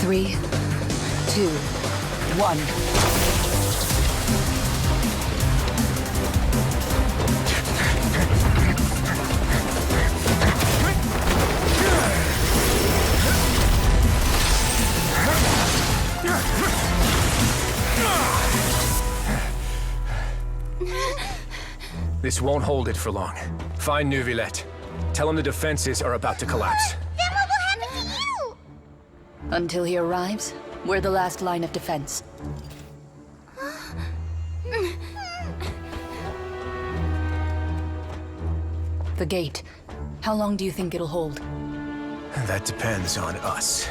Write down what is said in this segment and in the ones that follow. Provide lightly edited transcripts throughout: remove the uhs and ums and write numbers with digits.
3, 2, 1. This won't hold it for long. Find Neuvillette. Tell him the defenses are about to collapse. Then what will happen to you? Until he arrives, we're the last line of defense. The gate. How long do you think it'll hold? That depends on us.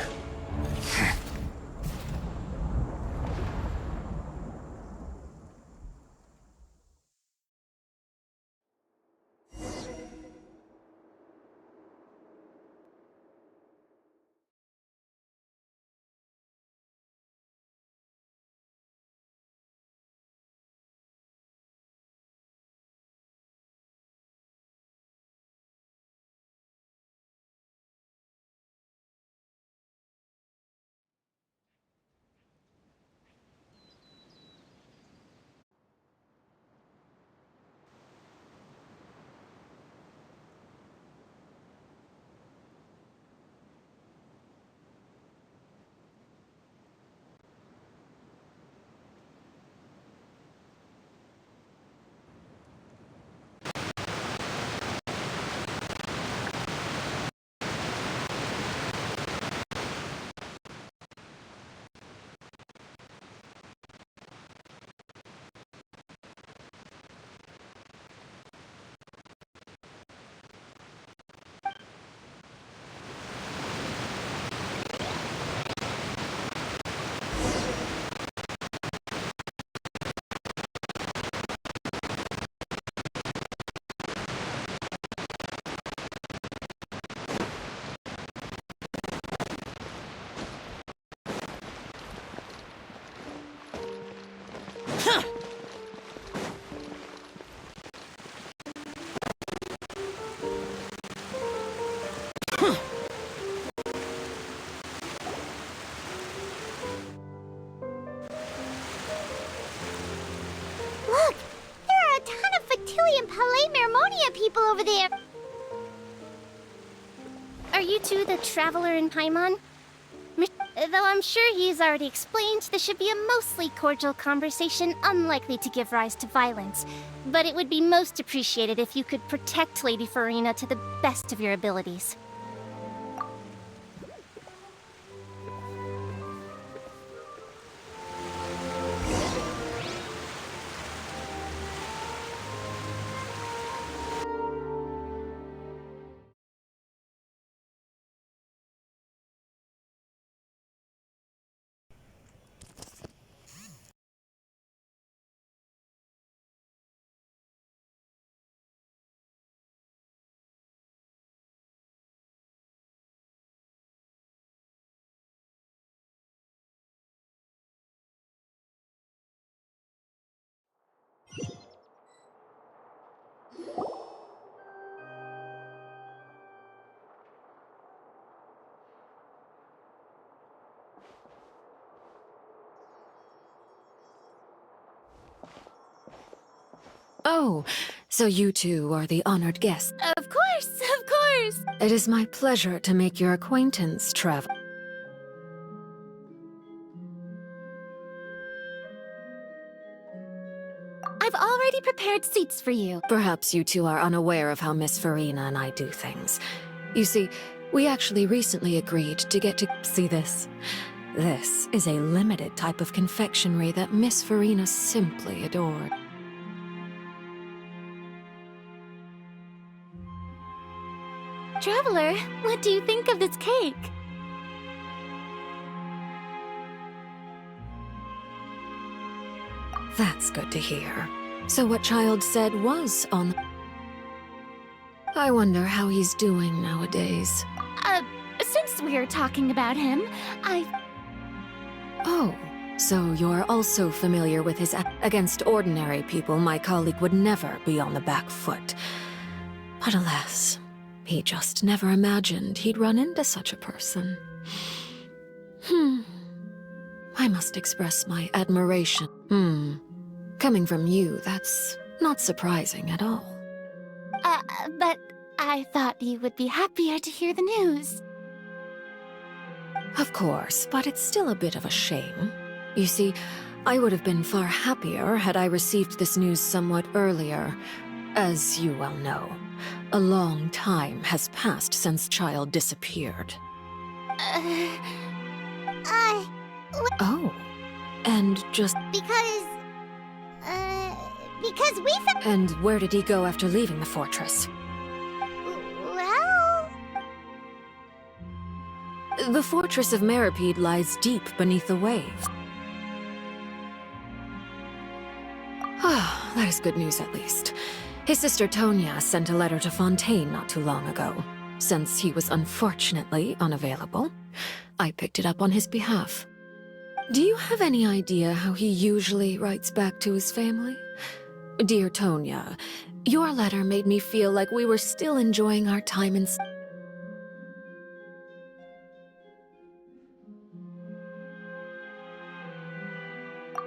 Look! There are a ton of Factilian Palais Mermonia people over there! Are you two the Traveler in Paimon? Though I'm sure he's already explained, this should be a mostly cordial conversation, unlikely to give rise to violence. But it would be most appreciated if you could protect Lady Farina to the best of your abilities. Oh, so you two are the honored guests. Of course, of course! It is my pleasure to make your acquaintance, Trav. I've already prepared seats for you. Perhaps you two are unaware of how Miss Farina and I do things. You see, we actually recently agreed to get to see this. This is a limited type of confectionery that Miss Farina simply adored. Traveler, what do you think of this cake? That's good to hear. So what Child said was on... I wonder how he's doing nowadays. Since we're talking about him, Oh, so you're also familiar with his against ordinary people. My colleague would never be on the back foot. But alas, he just never imagined he'd run into such a person. I must express my admiration. Coming from you, that's not surprising at all. But I thought you would be happier to hear the news. Of course, but it's still a bit of a shame. You see, I would have been far happier had I received this news somewhat earlier. As you well know, a long time has passed since Child disappeared. Oh, and just... Because we found... And where did he go after leaving the fortress? Well... The fortress of Meripede lies deep beneath the waves. Ah, that is good news at least. His sister Tonya sent a letter to Fontaine not too long ago. Since he was unfortunately unavailable, I picked it up on his behalf. Do you have any idea how he usually writes back to his family? Dear Tonya, your letter made me feel like we were still enjoying our time in...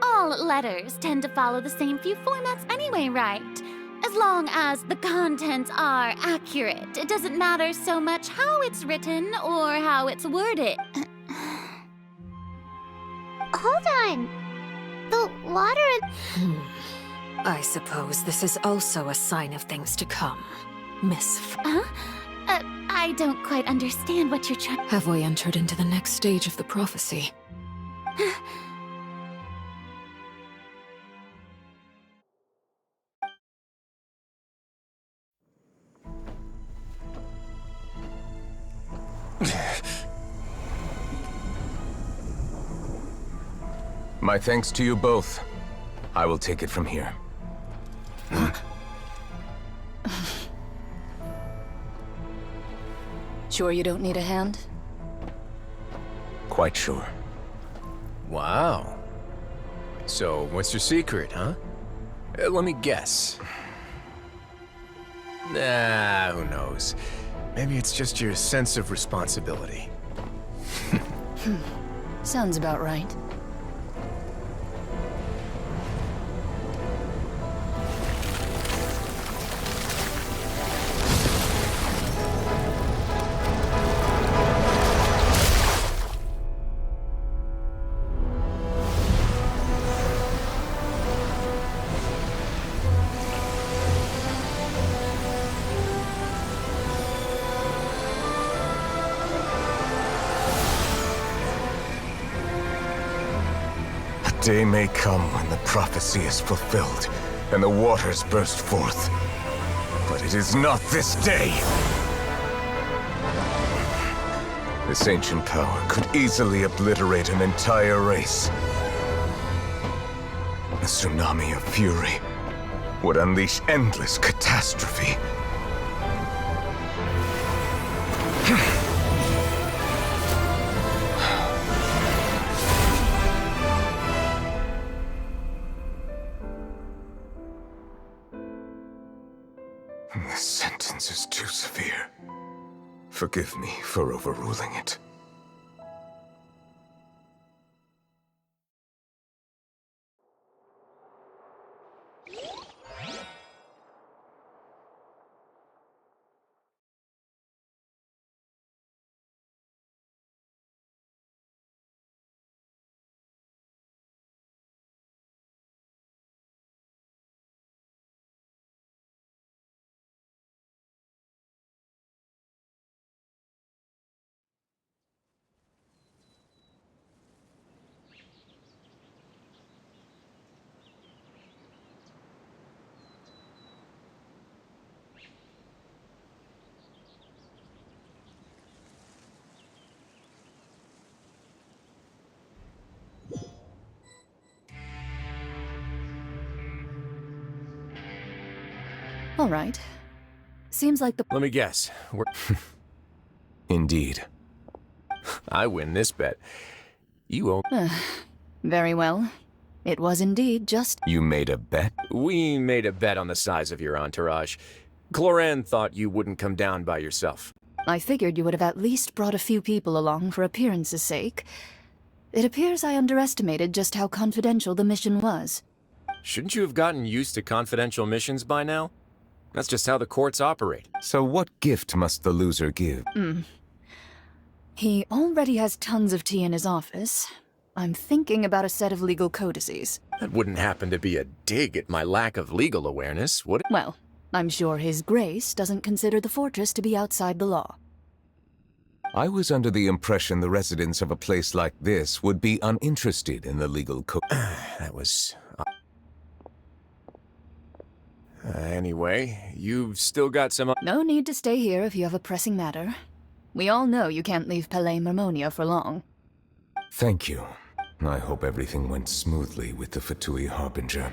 All letters tend to follow the same few formats anyway, right? As long as the contents are accurate, it doesn't matter so much how it's written or how it's worded. Hold on. The water... I suppose this is also a sign of things to come, Miss I don't quite understand what you're trying... Have we entered into the next stage of the prophecy? My thanks to you both. I will take it from here. Sure you don't need a hand? Quite sure. Wow. So, what's your secret, huh? Let me guess. Nah, who knows? Maybe it's just your sense of responsibility. Sounds about right. Day may come when the prophecy is fulfilled, and the waters burst forth. But it is not this day! This ancient power could easily obliterate an entire race. A tsunami of fury would unleash endless catastrophe. This sentence is too severe. Forgive me for overruling it. All right. Seems like the... Let me guess. We're... Indeed. I win this bet. You owe... Very well. It was indeed just... You made a bet? We made a bet on the size of your entourage. Cloran thought you wouldn't come down by yourself. I figured you would have at least brought a few people along for appearance's sake. It appears I underestimated just how confidential the mission was. Shouldn't you have gotten used to confidential missions by now? That's just how the courts operate. So what gift must the loser give? He already has tons of tea in his office. I'm thinking about a set of legal codices. That wouldn't happen to be a dig at my lack of legal awareness, would it? Well, I'm sure His Grace doesn't consider the fortress to be outside the law. I was under the impression the residents of a place like this would be uninterested in the legal code. That was... anyway, you've still got some... No need to stay here if you have a pressing matter. We all know you can't leave Palais Mermonia for long. Thank you. I hope everything went smoothly with the Fatui Harbinger.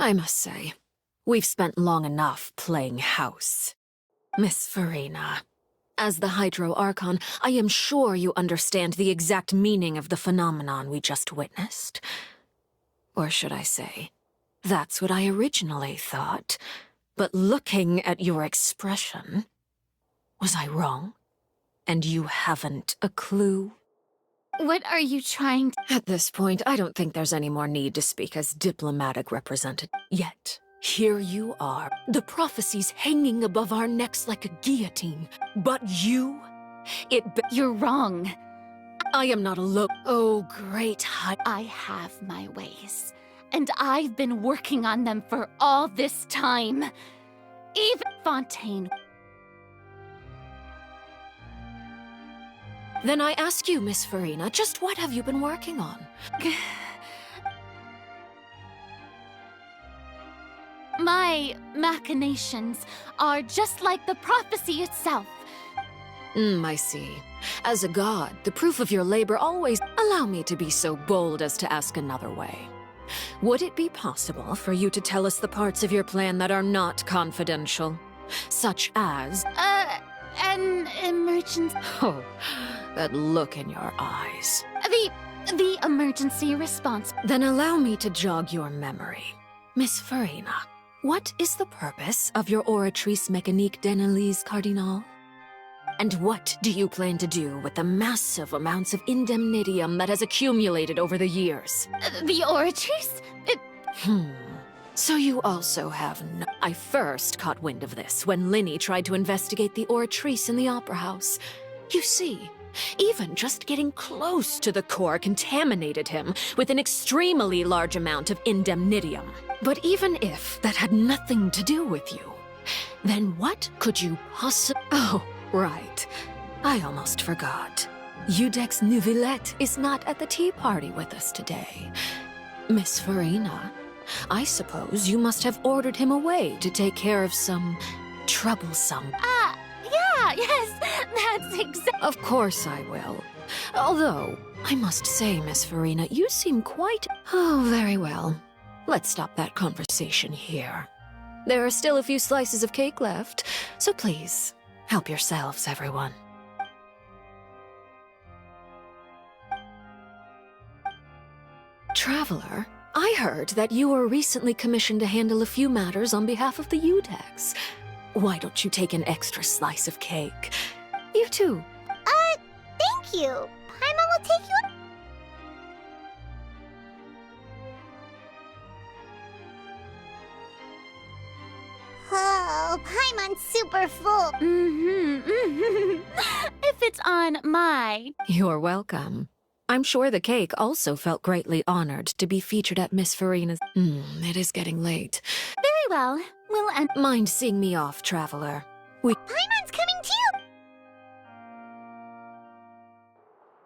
I must say, we've spent long enough playing house. Miss Farina, as the Hydro Archon, I am sure you understand the exact meaning of the phenomenon we just witnessed. Or should I say, that's what I originally thought. But looking at your expression, was I wrong? And you haven't a clue? What are you trying to... At this point, I don't think there's any more need to speak as diplomatic representative. Yet, here you are, the prophecies hanging above our necks like a guillotine. But you... You're wrong. I am not alone. Oh, great I have my ways. And I've been working on them for all this time. Even Fontaine... Then I ask you, Miss Farina, just what have you been working on? My machinations are just like the prophecy itself. I see. As a god, the proof of your labor always... Allow me to be so bold as to ask another way. Would it be possible for you to tell us the parts of your plan that are not confidential? Such as... An emergency... Oh, that look in your eyes. The emergency response. Then allow me to jog your memory. Miss Farina, what is the purpose of your Oratrice Mécanique d'Analyse Cardinal? And what do you plan to do with the massive amounts of indemnitium that has accumulated over the years? The Oratrice? So you also have no... I first caught wind of this when Linny tried to investigate the Oratrice in the Opera House. You see, even just getting close to the core contaminated him with an extremely large amount of indemnitium. But even if that had nothing to do with you, then what could you possibly... Oh, right. I almost forgot. Udex Neuvillette is not at the tea party with us today. Miss Farina, I suppose you must have ordered him away to take care of some troublesome... Yeah, yes, that's exactly... Of course I will. Although, I must say, Miss Farina, you seem quite... Oh, very well. Let's stop that conversation here. There are still a few slices of cake left, so please, help yourselves, everyone. Traveler, I heard that you were recently commissioned to handle a few matters on behalf of the Udex. Why don't you take an extra slice of cake? You too. Thank you. Paimon will take you... Oh, Paimon's super full. If it's on my... You're welcome. I'm sure the cake also felt greatly honored to be featured at Miss Farina's... It is getting late. Very well. We'll end... Mind seeing me off, Traveler? Paimon